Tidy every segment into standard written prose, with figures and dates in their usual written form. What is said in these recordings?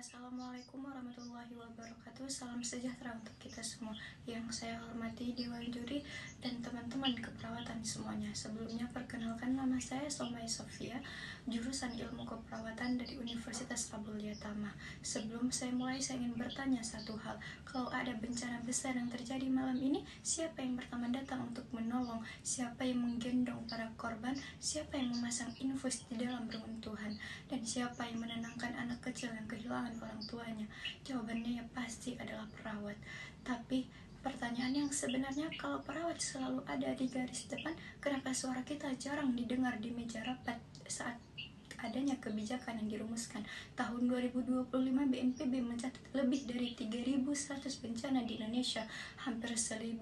Assalamualaikum warahmatullahi wabarakatuh. Salam sejahtera untuk kita semua. Yang saya hormati Dewan Juri dan teman-teman keperawatan semuanya. Sebelumnya perkenalkan, nama saya Somai Sofia, jurusan Ilmu Keperawatan dari Universitas Abdul Tama. Sebelum saya mulai, saya ingin bertanya satu hal. Kalau ada bencana besar yang terjadi malam ini, siapa yang pertama datang untuk menolong? Siapa yang menggendong para korban? Siapa yang memasang infus di dalam runtuhan? Dan siapa yang menenangkan anak kecil yang kehilangan orang tuanya? Jawabannya ya pasti adalah perawat. Tapi pertanyaan yang sebenarnya, kalau perawat selalu ada di garis depan, kenapa suara kita jarang didengar di meja rapat saat adanya kebijakan yang dirumuskan? Tahun 2025 BNPB mencatat lebih dari 3.100 bencana di Indonesia, hampir 1.500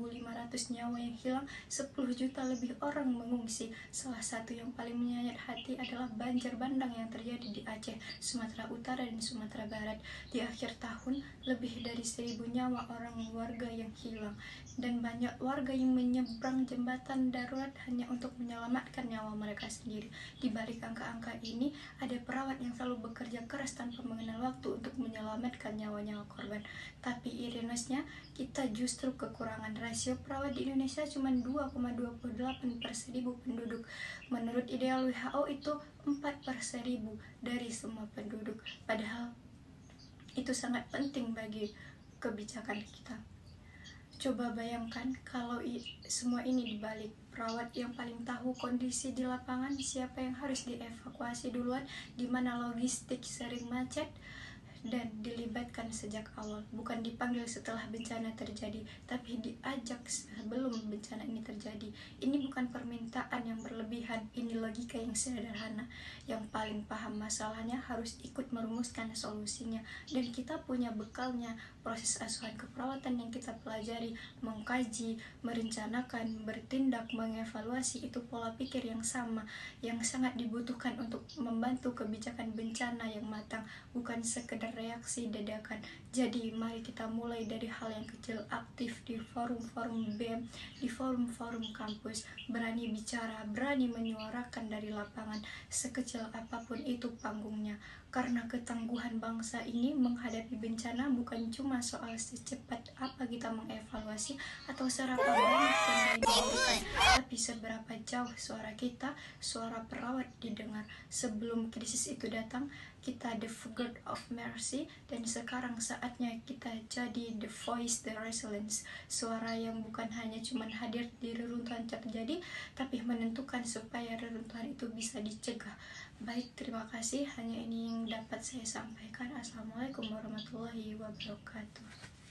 nyawa yang hilang, 10 juta lebih orang mengungsi. Salah satu yang paling menyayat hati adalah banjir bandang yang terjadi di Aceh, Sumatera Utara, dan Sumatera Barat. Di akhir tahun, lebih dari 1.000 nyawa orang warga yang hilang, dan banyak warga yang menyeberang jembatan darurat hanya untuk menyelamatkan nyawa mereka sendiri. Di balik angka-angka ini, ada perawat yang selalu bekerja keras tanpa mengenal waktu untuk menyelamatkan nyawa-nyawa korban. Tapi ironisnya, kita justru kekurangan. Rasio perawat di Indonesia cuma 2,28 per 1.000 penduduk. Menurut ideal WHO itu 4 per 1.000 dari semua penduduk. Padahal itu sangat penting bagi kebijakan kita. Coba bayangkan kalau semua ini dibalik. Perawat yang paling tahu kondisi di lapangan, siapa yang harus dievakuasi duluan, di mana logistik sering macet, dan dilibatkan sejak awal. Bukan dipanggil setelah bencana terjadi, tapi diajak sebelum bencana ini terjadi. Ini bukan permintaan yang berlebihan, ini logika yang sederhana. Yang paling paham masalahnya harus ikut merumuskan solusinya, dan kita punya bekalnya. Proses asuhan keperawatan yang kita pelajari, mengkaji, merencanakan, bertindak, mengevaluasi, itu pola pikir yang sama, yang sangat dibutuhkan untuk membantu kebijakan bencana yang matang, bukan sekedar reaksi dadakan. Jadi mari kita mulai dari hal yang kecil, aktif di forum-forum BEM, di forum-forum kampus, berani bicara, berani menyuarakan dari lapangan, sekecil apapun itu panggungnya. Karena ketangguhan bangsa ini menghadapi bencana bukan cuma soal secepat apa kita mengevaluasi atau seberapa banyak dana yang diberikan, tapi seberapa jauh suara kita, suara perawat didengar. Sebelum krisis itu datang, kita the God of mercy, dan sekarang saatnya kita jadi the voice, the resilience, suara yang bukan hanya cuma hadir di reruntuhan terjadi, tapi menentukan supaya reruntuhan itu bisa dicegah. Baik, terima kasih. Hanya ini yang dapat saya sampaikan. Assalamualaikum warahmatullahi wabarakatuh.